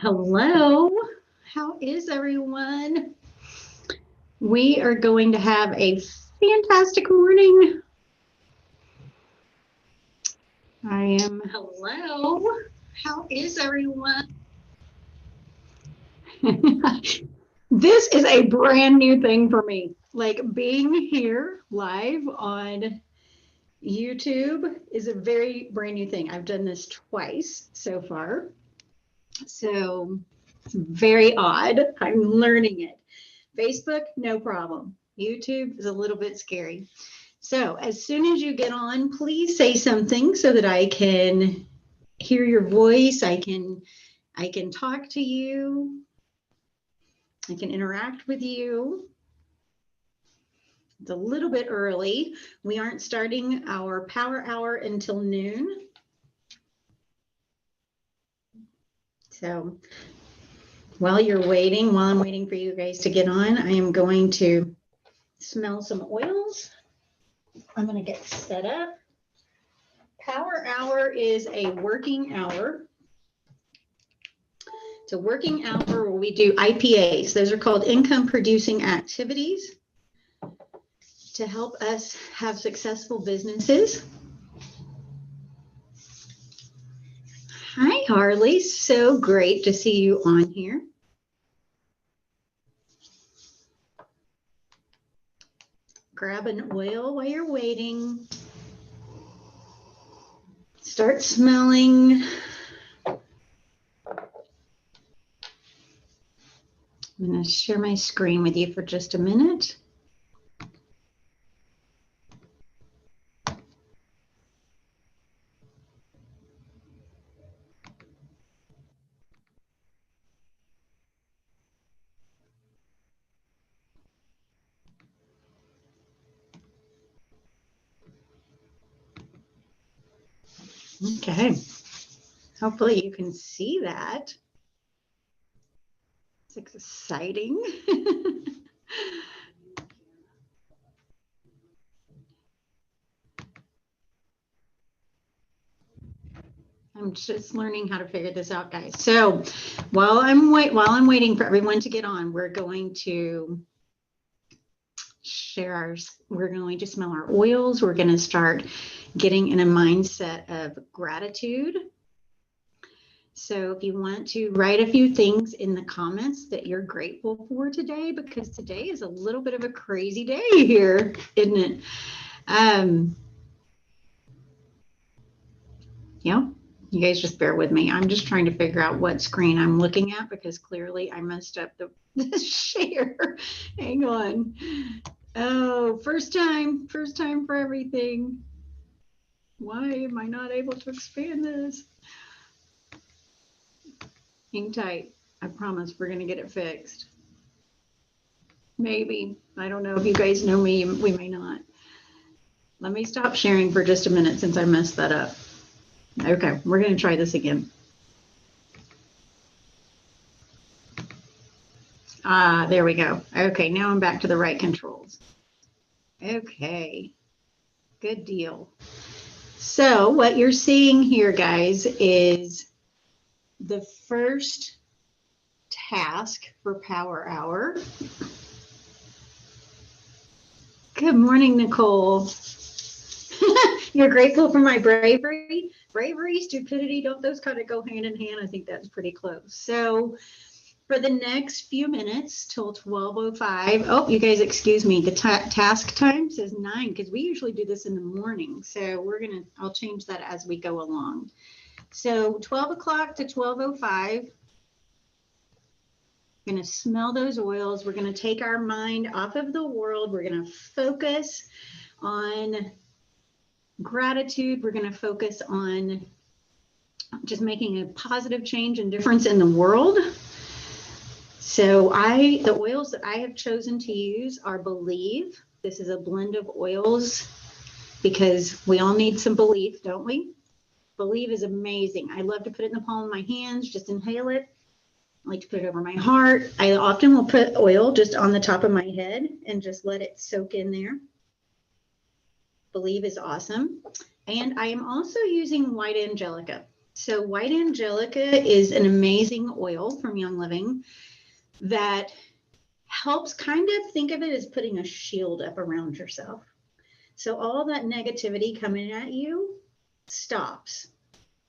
Hello, how is everyone? We are going to have a fantastic morning. Hello, how is everyone? This is a brand new thing for me. Like being here live on YouTube is a very brand new thing. I've done this twice so far. So it's very odd. I'm learning it. Facebook, no problem. YouTube is a little bit scary. So as soon as you get on, please say something so that I can hear your voice. I can talk to you. I can interact with you. It's a little bit early. We aren't starting our power hour until noon. So while I'm waiting for you guys to get on, I am going to smell some oils. I'm going to get set up. Power hour is a working hour. It's a working hour where we do IPAs. Those are called income producing activities to help us have successful businesses. Hi, Harley. So great to see you on here. Grab an oil while you're waiting. Start smelling. I'm going to share my screen with you for just a minute. Okay. Hopefully you can see that. It's exciting. I'm just learning how to figure this out, guys. So while I'm waiting for everyone to get on, we're going to we're going to smell our oils. We're going to start getting in a mindset of gratitude. So if you want to write a few things in the comments that you're grateful for today, because today is a little bit of a crazy day here, isn't it? Yeah, you guys just bear with me. I'm just trying to figure out what screen I'm looking at because clearly I messed up the share. Hang on. Oh, first time for everything. Why am I not able to expand this? Hang tight. I promise we're going to get it fixed. Maybe. I don't know if you guys know me. We may not. Let me stop sharing for just a minute since I messed that up. Okay, we're going to try this again. There we go. Okay, now I'm back to the right controls. Okay, good deal. So what you're seeing here, guys, is the first task for Power Hour. Good morning, Nicole. You're grateful for my bravery? Bravery, stupidity, don't those kind of go hand in hand? I think that's pretty close. So for the next few minutes till 12:05, oh, you guys excuse me, the task time says 9 because we usually do this in the morning. So I'll change that as we go along. So 12 o'clock to 12:05, we're going to smell those oils. We're going to take our mind off of the world. We're going to focus on gratitude. We're going to focus on just making a positive change and difference in the world. So the oils that I have chosen to use are Believe. This is a blend of oils because we all need some belief, don't we? Believe is amazing. I love to put it in the palm of my hands, just inhale it. I like to put it over my heart. I often will put oil just on the top of my head and just let it soak in there. Believe is awesome. And I am also using white angelica. So white angelica is an amazing oil from Young Living that helps, kind of think of it as putting a shield up around yourself. So all that negativity coming at you stops,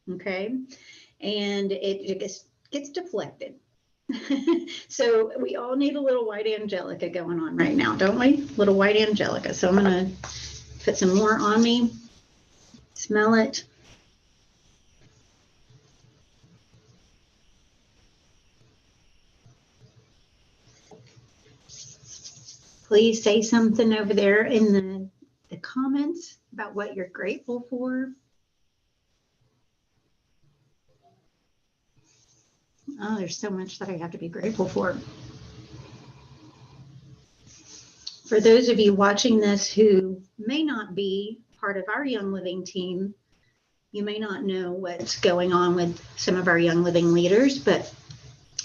okay? And it gets deflected. So we all need a little white angelica going on right now, don't we? Little white angelica. So I'm going to put some more on me. Smell it. Please say something over there in the comments about what you're grateful for. Oh, there's so much that I have to be grateful for. For those of you watching this who may not be part of our Young Living team, you may not know what's going on with some of our Young Living leaders, but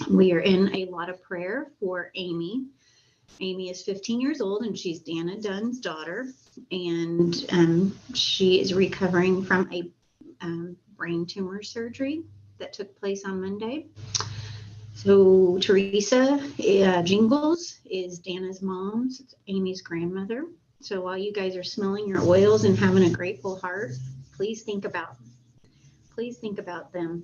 we are in a lot of prayer for Amy. Amy is 15 years old and she's Dana Dunn's daughter, and she is recovering from a brain tumor surgery that took place on Monday. So Teresa Jingles is Dana's mom, it's Amy's grandmother. So while you guys are smelling your oils and having a grateful heart, please think about them.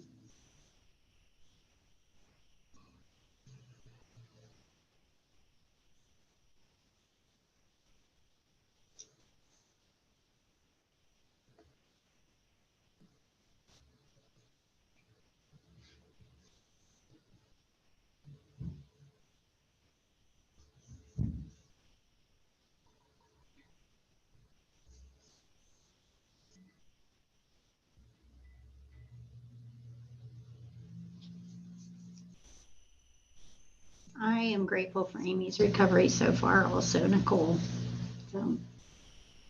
I am grateful for Amy's recovery so far also, Nicole. So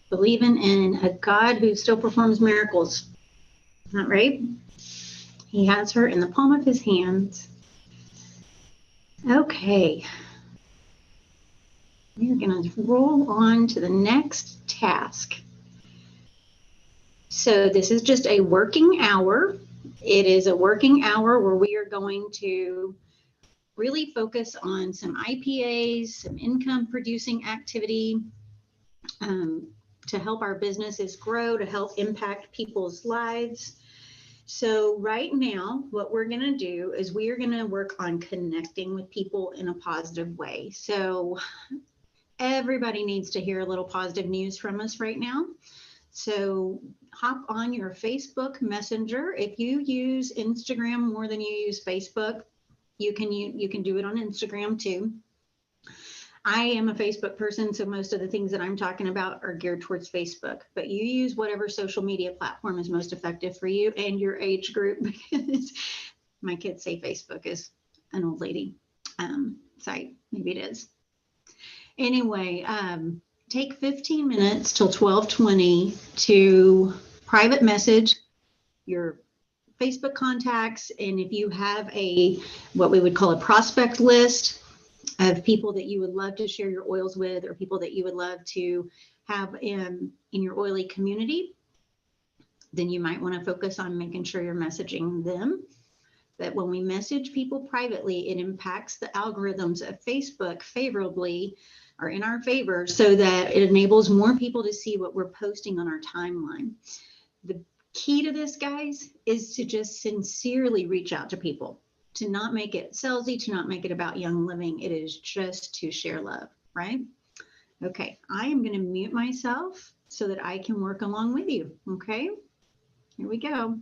believing in a God who still performs miracles. Not right? He has her in the palm of his hands. Okay. We're going to roll on to the next task. So this is just a working hour. It is a working hour where we are going to really focus on some IPAs, some income producing activity, to help our businesses grow, to help impact people's lives. So right now, what we're going to do is we are going to work on connecting with people in a positive way. So everybody needs to hear a little positive news from us right now. So hop on your Facebook Messenger. If you use Instagram more than you use Facebook, you can do it on Instagram too. I am a Facebook person, so most of the things that I'm talking about are geared towards Facebook, but you use whatever social media platform is most effective for you and your age group, because my kids say Facebook is an old lady site. Maybe it is. Anyway, take 15 minutes till 12:20 to private message your Facebook contacts. And if you have what we would call a prospect list of people that you would love to share your oils with, or people that you would love to have in your oily community, then you might want to focus on making sure you're messaging them. That when we message people privately, it impacts the algorithms of Facebook favorably, or in our favor, so that it enables more people to see what we're posting on our timeline. The key to this, guys, is to just sincerely reach out to people, to not make it salesy, to not make it about Young Living. It is just to share love, right? Okay, I am going to mute myself so that I can work along with you. Okay, here we go.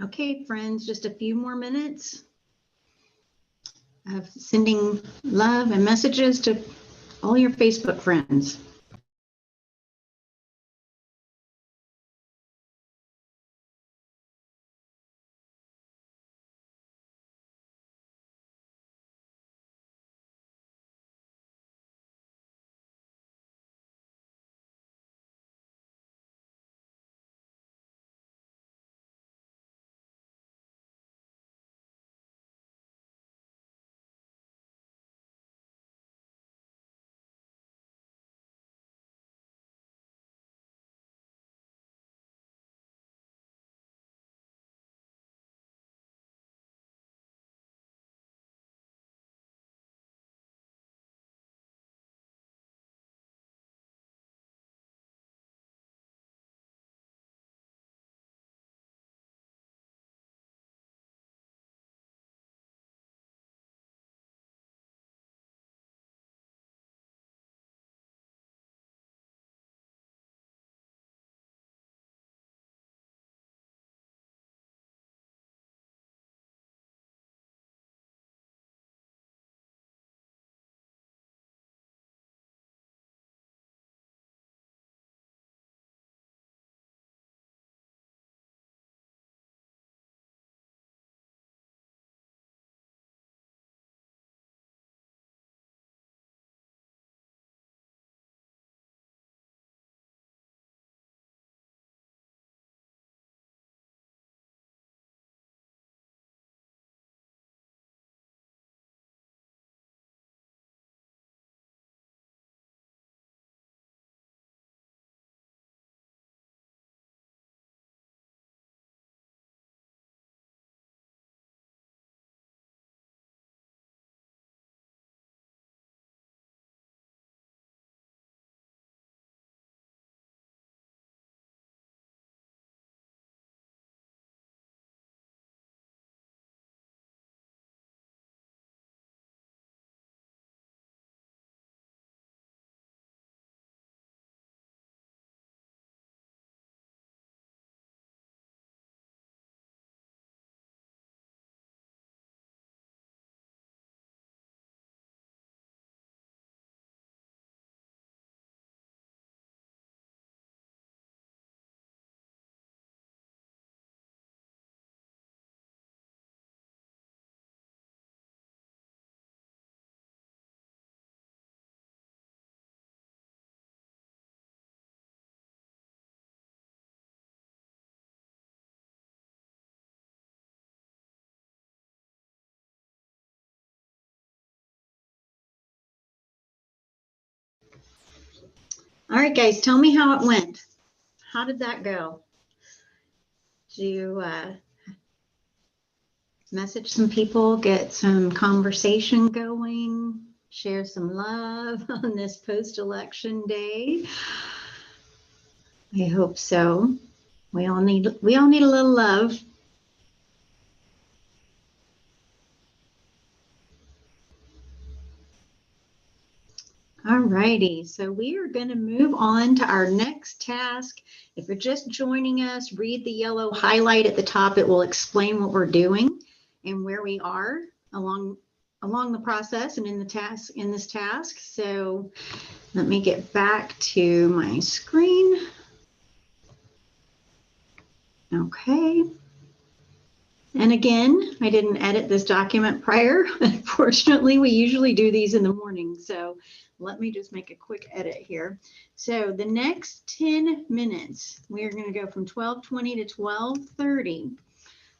Okay, friends, just a few more minutes of sending love and messages to all your Facebook friends. All right, guys, tell me how it went. How did that go? Did you message some people, get some conversation going, share some love on this post-election day? I hope so. We all need a little love. All righty, so we are going to move on to our next task. If you're just joining us, read the yellow highlight at the top. It will explain what we're doing and where we are along the process and in this task. So let me get back to my screen. Okay. And again, I didn't edit this document prior. Unfortunately, we usually do these in the morning. So let me just make a quick edit here. So the next 10 minutes, we are going to go from 12:20 to 12:30.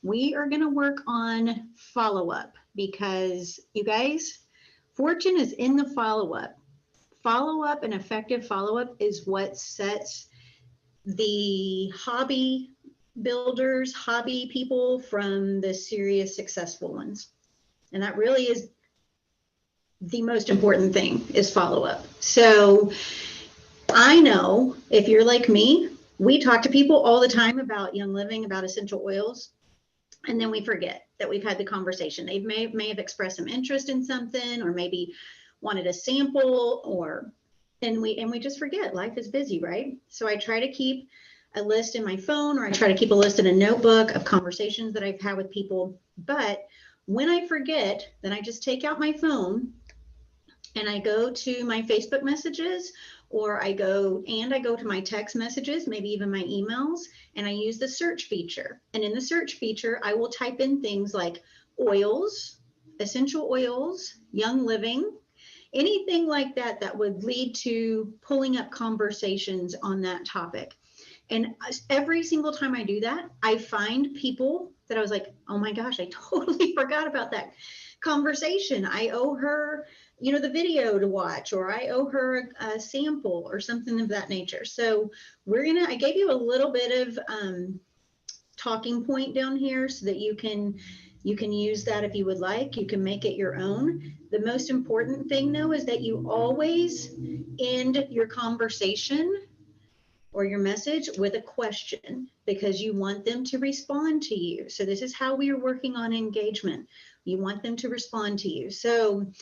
We are going to work on follow-up because you guys, fortune is in the follow-up. Follow-up and effective follow-up is what sets the hobby builders, hobby people from the serious successful ones. And that really is the most important thing, is follow up. So I know if you're like me, we talk to people all the time about Young Living, about essential oils, and then we forget that we've had the conversation. They may have expressed some interest in something, or maybe wanted a sample, and we just forget. Life is busy, right? So I try to keep a list in my phone, or I try to keep a list in a notebook of conversations that I've had with people. But when I forget, then I just take out my phone and I go to my Facebook messages, or I go to my text messages, maybe even my emails, and I use the search feature. And in the search feature, I will type in things like oils, essential oils, Young Living, anything like that that would lead to pulling up conversations on that topic. And every single time I do that, I find people that I was like, oh my gosh, I totally forgot about that conversation. I owe her, the video to watch, or I owe her a sample or something of that nature. So I gave you a little bit of talking point down here so that you can use that if you would like. You can make it your own. The most important thing though is that you always end your conversation or your message with a question, because you want them to respond to you. So this is how we are working on engagement. You want them to respond to you. So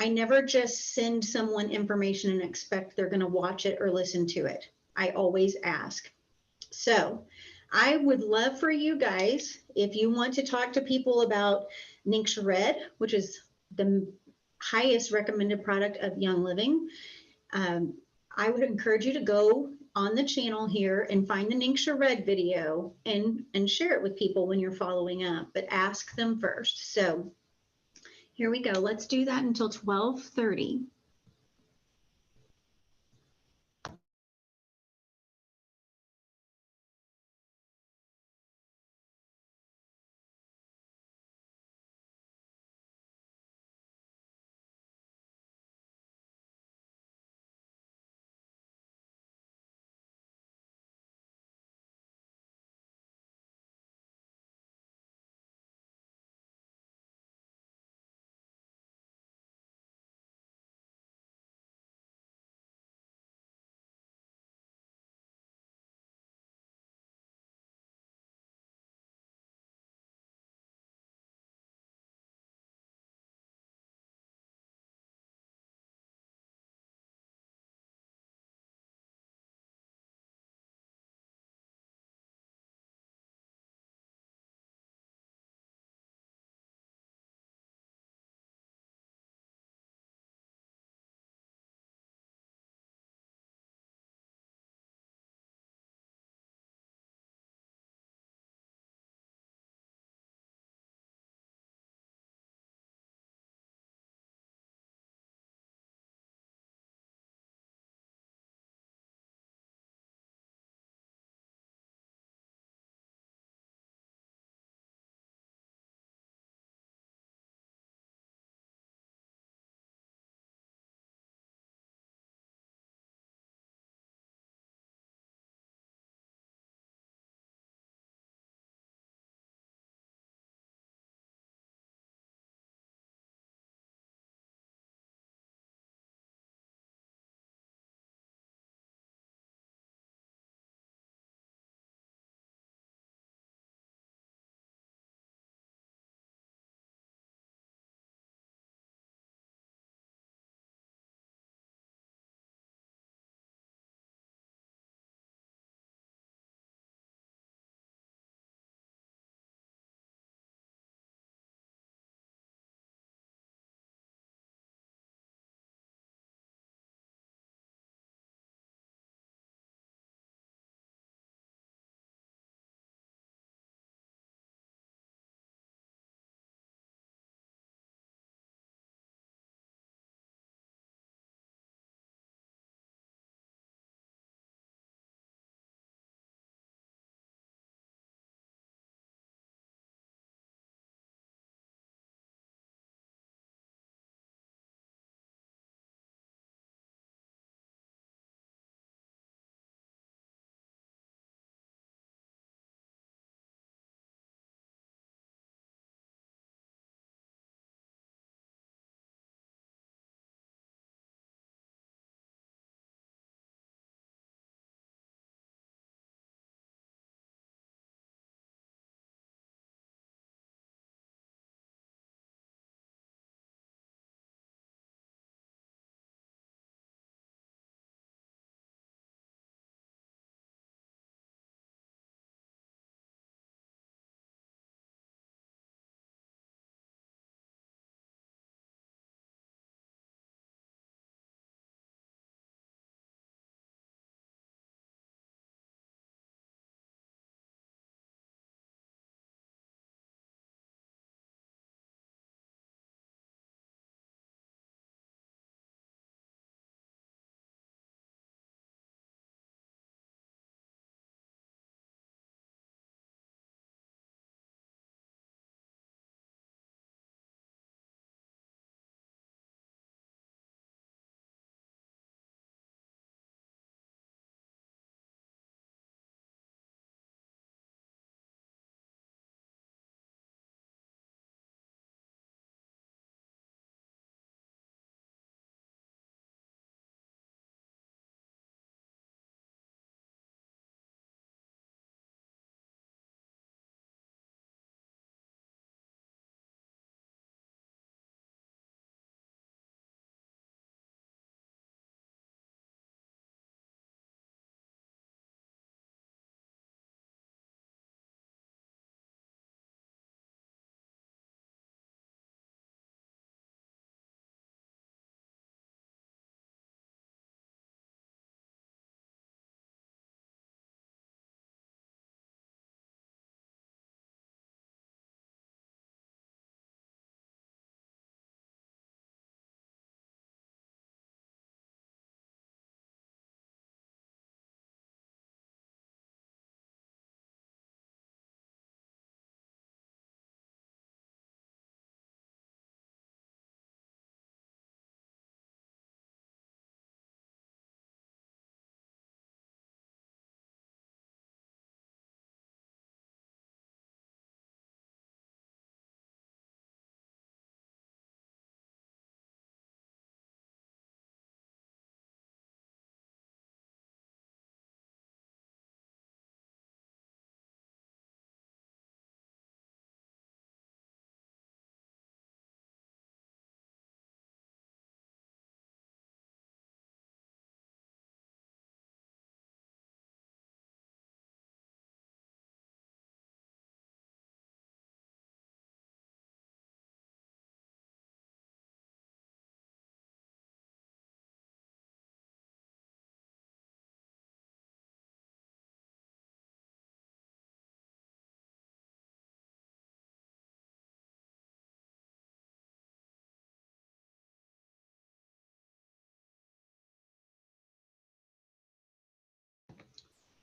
I never just send someone information and expect they're going to watch it or listen to it. I always ask. So I would love for you guys, if you want to talk to people about Ningxia Red, which is the highest recommended product of Young Living, I would encourage you to go on the channel here and find the Ningxia Red video and share it with people when you're following up, but ask them first. So here we go. Let's do that until 12:30.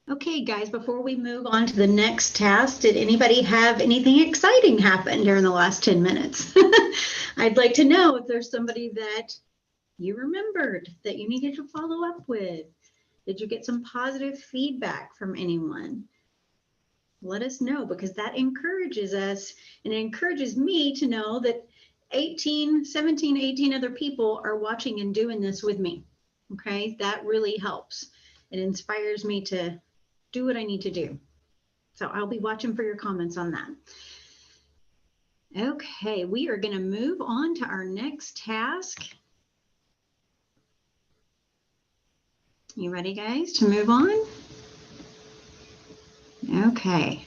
Okay, guys, before we move on to the next task, did anybody have anything exciting happen during the last 10 minutes? I'd like to know if there's somebody that you remembered that you needed to follow up with. Did you get some positive feedback from anyone? Let us know, because that encourages us, and it encourages me to know that 17, 18 other people are watching and doing this with me. Okay, that really helps. It inspires me to do what I need to do. So I'll be watching for your comments on that. Okay, we are going to move on to our next task. You ready, guys, to move on? Okay.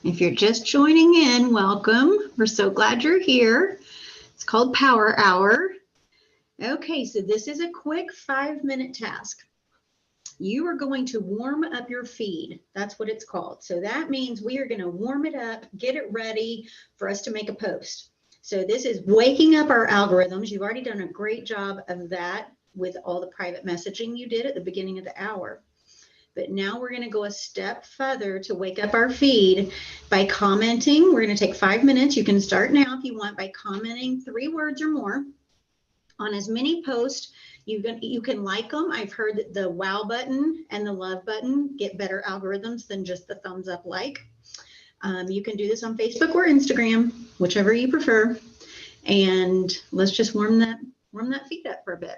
If you're just joining in, welcome. We're so glad you're here. It's called Power Hour. Okay, so this is a quick 5-minute task. You are going to warm up your feed. That's what it's called. So that means we are going to warm it up, get it ready for us to make a post. So this is waking up our algorithms. You've already done a great job of that with all the private messaging you did at the beginning of the hour. But now we're going to go a step further to wake up our feed by commenting. We're going to take 5 minutes. You can start now if you want by commenting 3 words or more on as many posts. You can like them. I've heard that the wow button and the love button get better algorithms than just the thumbs up like. You can do this on Facebook or Instagram, whichever you prefer. And let's just warm that feed up for a bit.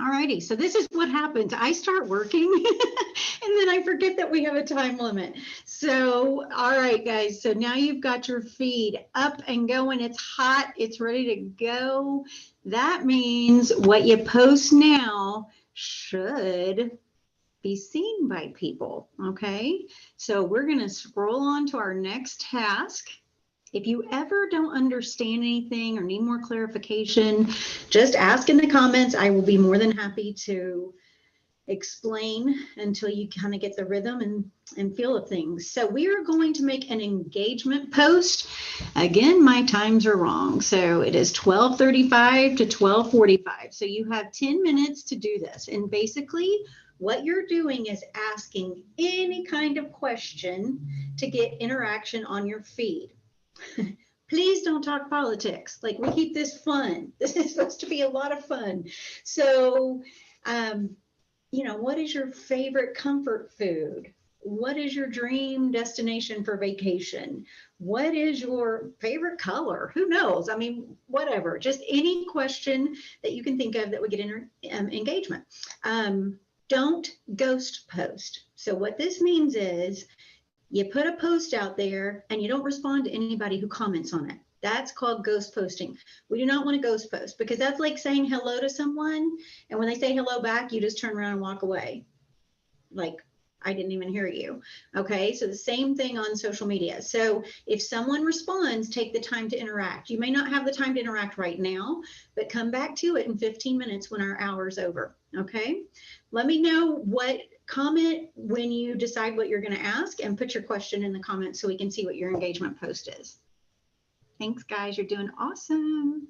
Alrighty, so this is what happens. I start working and then I forget that we have a time limit. So, all right, guys. So now you've got your feed up and going. It's hot. It's ready to go. That means what you post now should be seen by people. Okay. So we're going to scroll on to our next task. If you ever don't understand anything or need more clarification, just ask in the comments. I will be more than happy to explain until you kind of get the rhythm and feel of things. So we are going to make an engagement post. Again, my times are wrong. So it is 12:35 to 12:45. So you have 10 minutes to do this. And basically what you're doing is asking any kind of question to get interaction on your feed. Please don't talk politics. Like, we keep this fun. This is supposed to be a lot of fun. So, what is your favorite comfort food? What is your dream destination for vacation? What is your favorite color? Who knows? I mean, whatever. Just any question that you can think of that would get engagement. Don't ghost post. So what this means is you put a post out there and you don't respond to anybody who comments on it. That's called ghost posting. We do not want to ghost post because that's like saying hello to someone. And when they say hello back, you just turn around and walk away. Like, I didn't even hear you. Okay. So the same thing on social media. So if someone responds, take the time to interact. You may not have the time to interact right now, but come back to it in 15 minutes when our hour's over. Okay. Let me know what comment when you decide what you're going to ask and put your question in the comments so we can see what your engagement post is. Thanks, guys. You're doing awesome.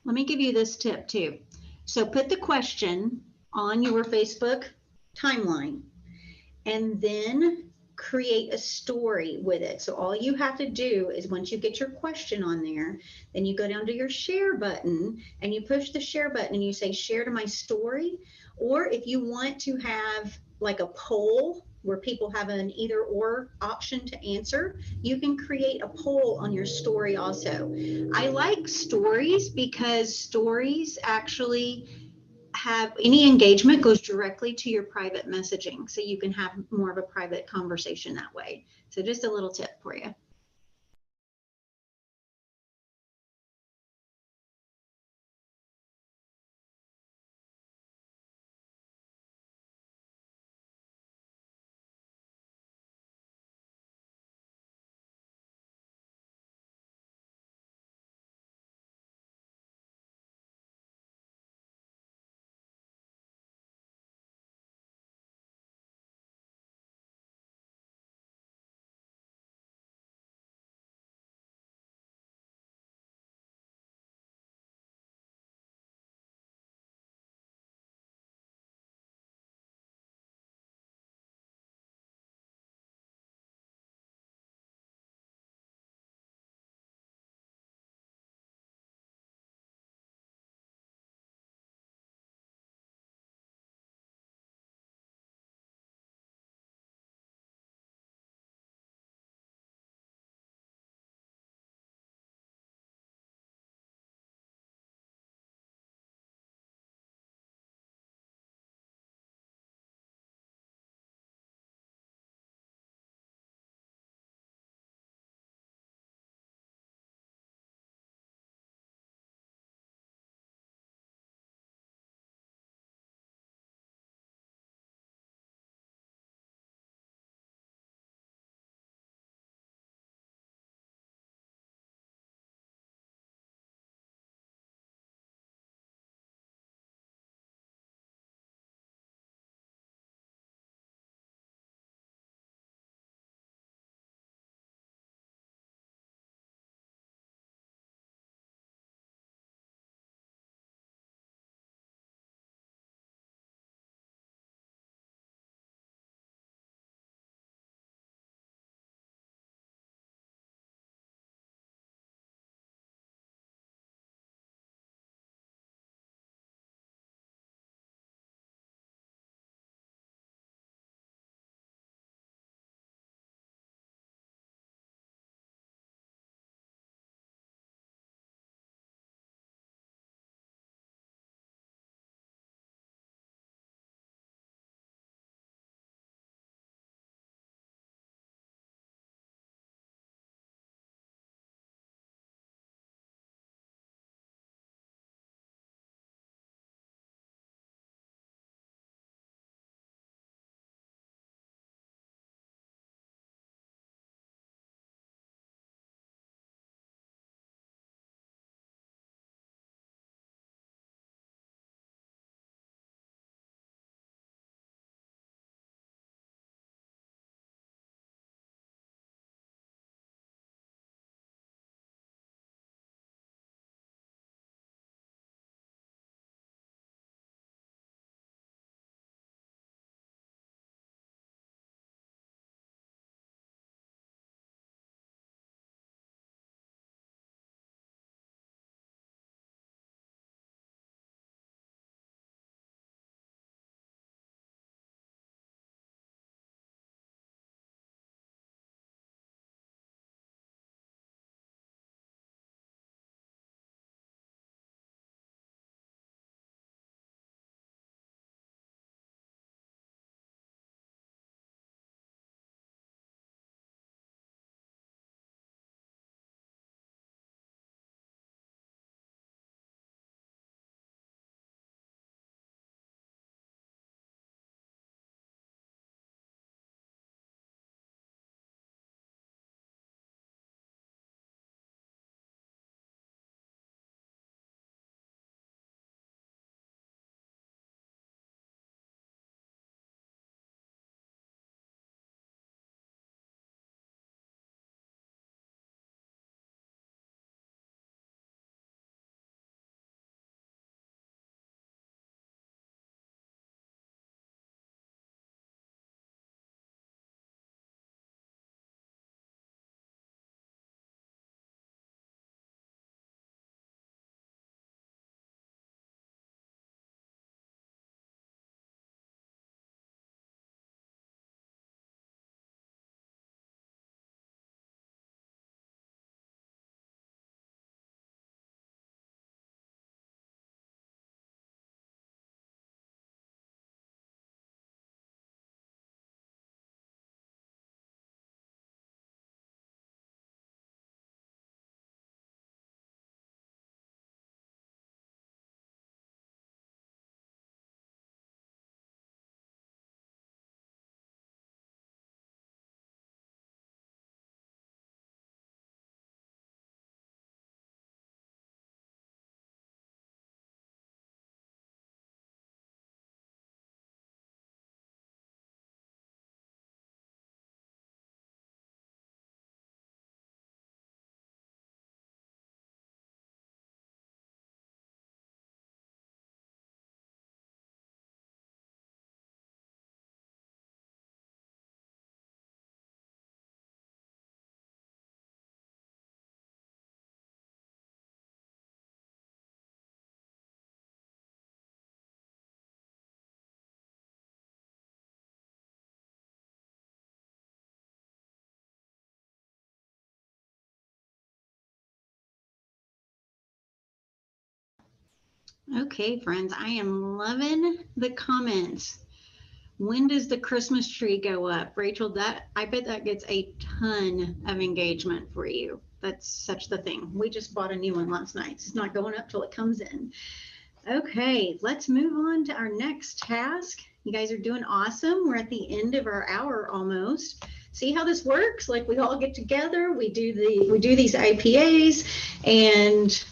Let me give you this tip too. So put the question on your Facebook timeline and then create a story with it. So all you have to do is once you get your question on there, then you go down to your share button and you push the share button and you say share to my story. Or if you want to have like a poll where people have an either or option to answer, you can create a poll on your story also. I like stories because stories actually have any engagement goes directly to your private messaging. So you can have more of a private conversation that way. So just a little tip for you. Okay, friends, I am loving the comments. When does the Christmas tree go up? Rachel, that I bet that gets a ton of engagement for you. That's such the thing. We just bought a new one last night. It's not going up till it comes in. Okay, let's move on to our next task. You guys are doing awesome. We're at the end of our hour almost. See how this works? Like we all get together, we do these IPAs, and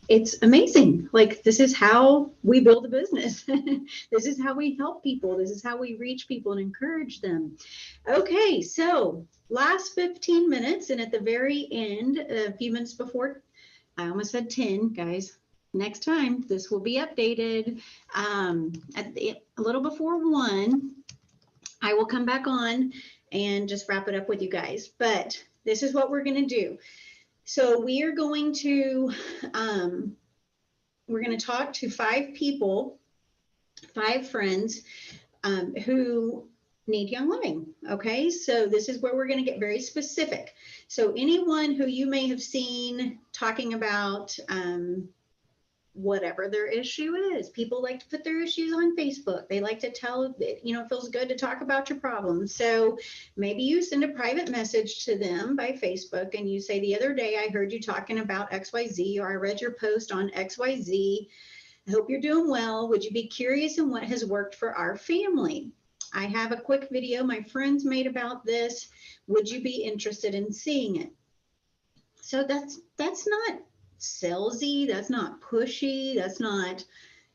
it's amazing. Like this is how we build a business. This is how we help people. This is how we reach people and encourage them. Okay, so last 15 minutes, and at the very end, a few minutes before, I almost said 10, guys. Next time, this will be updated. A little before 1, I will come back on and just wrap it up with you guys. But this is what we're going to do. So we are going to talk to 5 people, 5 friends who need Young Living. Okay, so this is where we're going to get very specific. So anyone who you may have seen talking about whatever their issue is. People like to put their issues on Facebook. They like to tell, you know, it feels good to talk about your problems. So maybe you send a private message to them by Facebook and you say, the other day I heard you talking about XYZ, or I read your post on XYZ. I hope you're doing well. Would you be curious in what has worked for our family? I have a quick video my friends made about this. Would you be interested in seeing it? So that's not salesy, that's not pushy, that's not,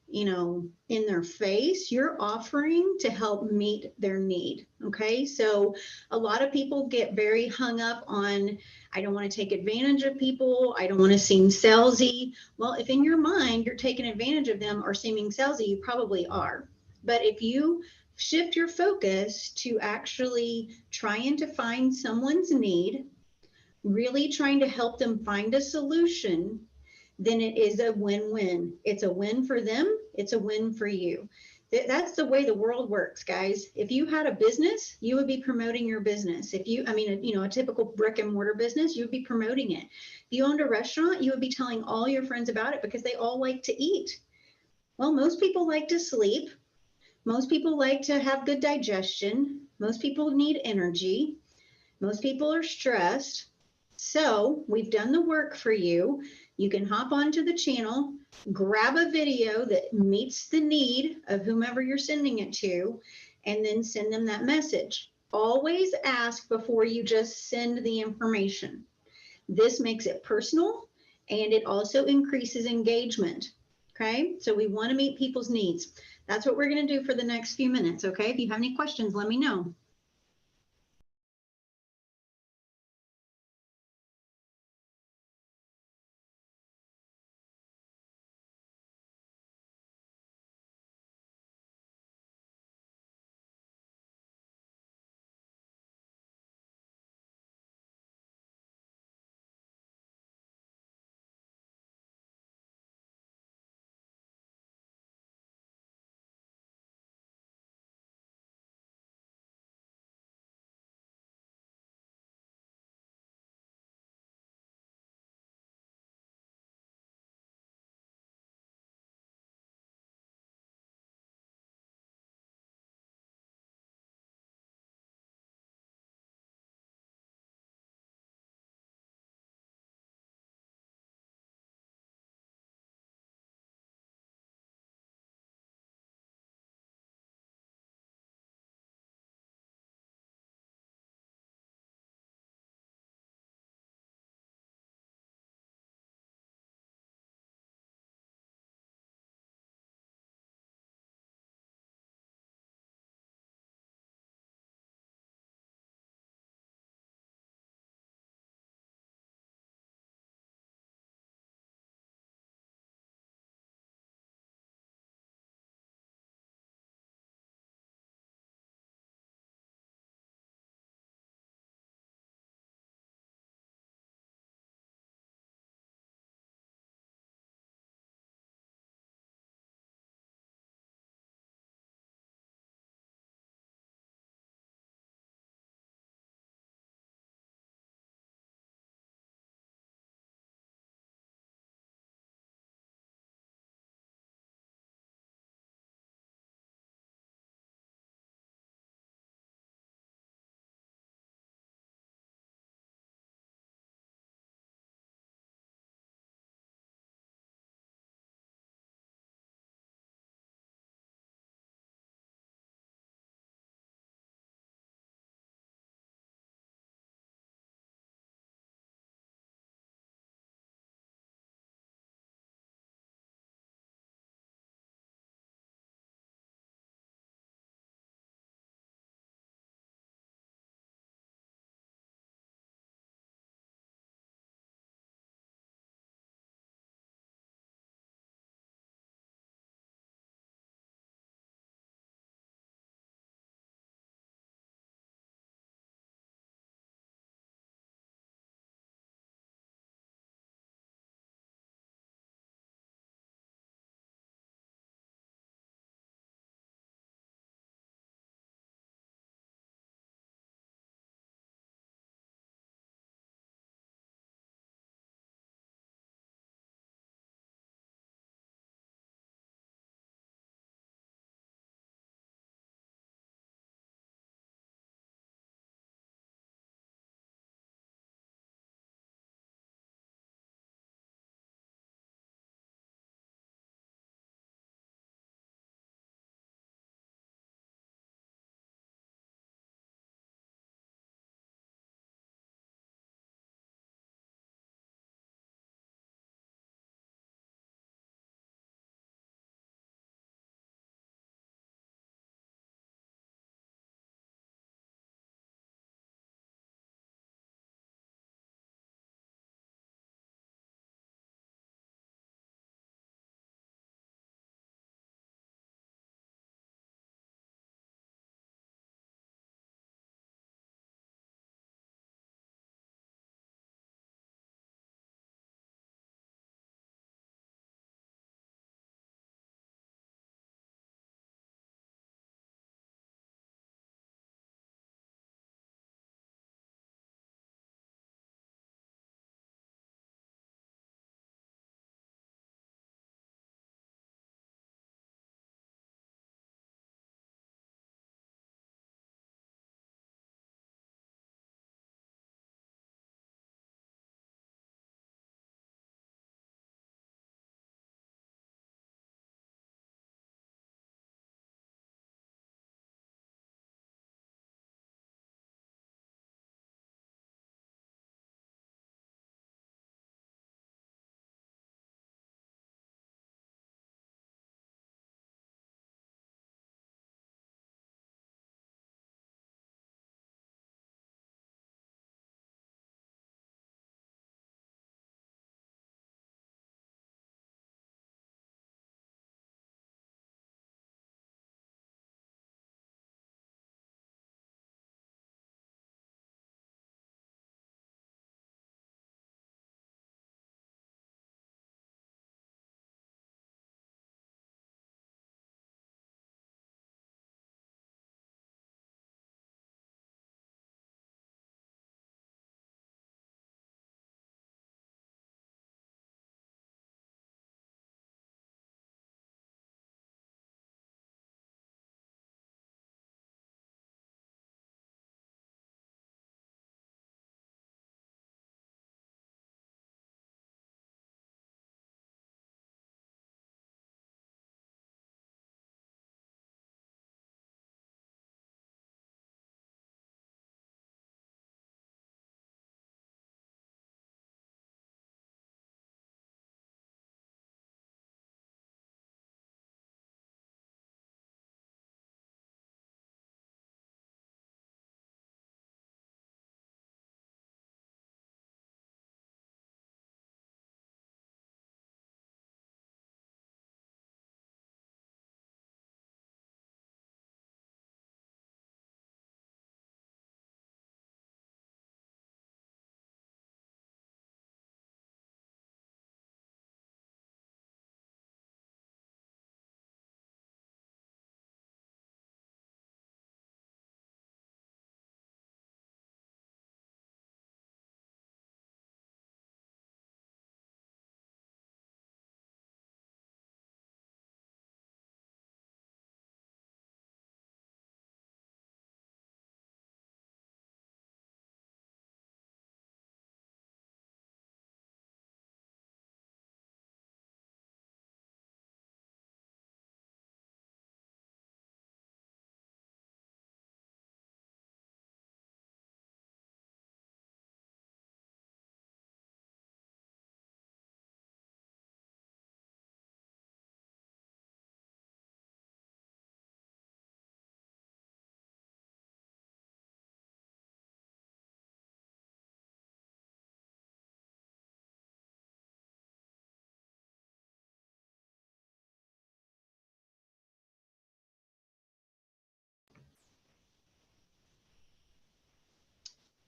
you know, in their face. You're offering to help meet their need. Okay, so a lot of people get very hung up on, I don't want to take advantage of people, I don't want to seem salesy. Well, if in your mind you're taking advantage of them or seeming salesy, you probably are. But if you shift your focus to actually trying to find someone's need, really trying to help them find a solution, then it is a win-win. It's a win for them. It's a win for you. That's the way the world works, guys. If you had a business, you would be promoting your business. If you, I mean, you know, a typical brick and mortar business, you would be promoting it. If you owned a restaurant, you would be telling all your friends about it because they all like to eat. Well, most people like to sleep. Most people like to have good digestion. Most people need energy. Most people are stressed. So we've done the work for you. You can hop onto the channel, grab a video that meets the need of whomever you're sending it to, and then send them that message. Always ask before you just send the information. This makes it personal and it also increases engagement. Okay, so we want to meet people's needs. That's what we're going to do for the next few minutes. Okay, if you have any questions, let me know.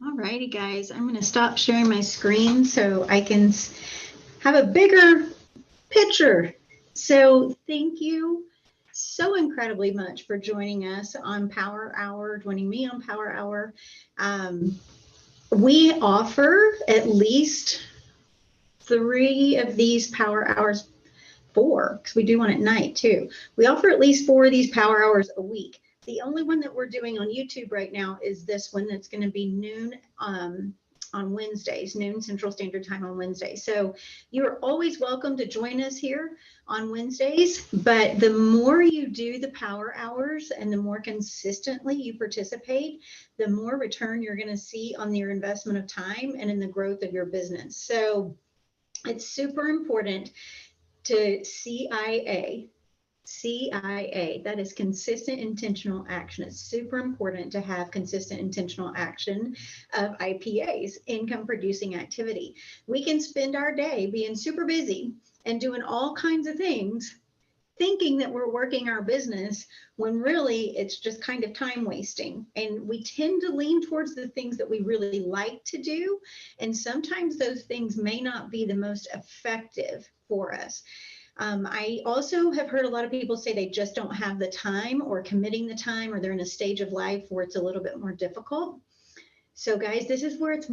All righty, guys. I'm going to stop sharing my screen so I can have a bigger picture. So thank you so incredibly much for joining us on Power Hour, joining me on Power Hour. We offer at least 3 of these Power Hours, 4, because we do one at night too. We offer at least 4 of these Power Hours a week. The only one that we're doing on YouTube right now is this one that's going to be noon on Wednesdays, noon Central Standard Time on Wednesdays. So you're always welcome to join us here on Wednesdays, but the more you do the Power Hours and the more consistently you participate, the more return you're going to see on your investment of time and in the growth of your business. So it's super important to CIA. CIA, that is consistent intentional action. It's super important to have consistent intentional action of IPAs, income producing activity. We can spend our day being super busy and doing all kinds of things, thinking that we're working our business when really it's just kind of time wasting. And we tend to lean towards the things that we really like to do. And sometimes those things may not be the most effective for us. I also have heard a lot of people say they just don't have the time or committing the time, or they're in a stage of life where it's a little bit more difficult. So guys, this is where it's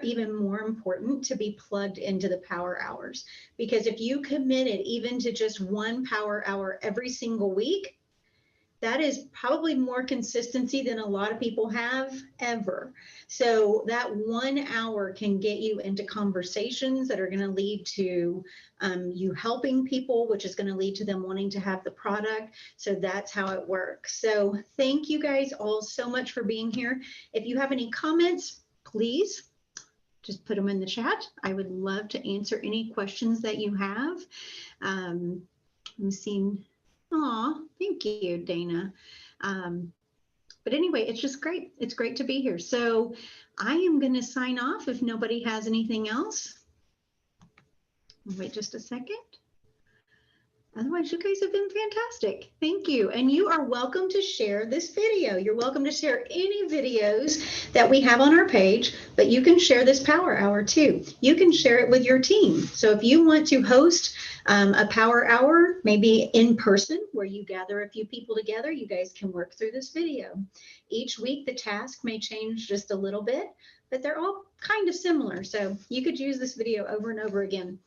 even more important to be plugged into the Power Hours, because if you committed even to just 1 Power Hour every single week, that is probably more consistency than a lot of people have ever. So that 1 hour can get you into conversations that are going to lead to you helping people, which is going to lead to them wanting to have the product. So that's how it works. So thank you guys all so much for being here. If you have any comments, please just put them in the chat. I would love to answer any questions that you have. I'm seeing. Aw, thank you, Dana. But anyway, it's just great. It's great to be here. So I am going to sign off if nobody has anything else. Wait just a second. Otherwise, you guys have been fantastic. Thank you. And you are welcome to share this video. You're welcome to share any videos that we have on our page, but you can share this Power Hour too. You can share it with your team. So if you want to host a Power Hour, maybe in person, where you gather a few people together, you guys can work through this video. Each week, the task may change just a little bit, but they're all kind of similar. So you could use this video over and over again.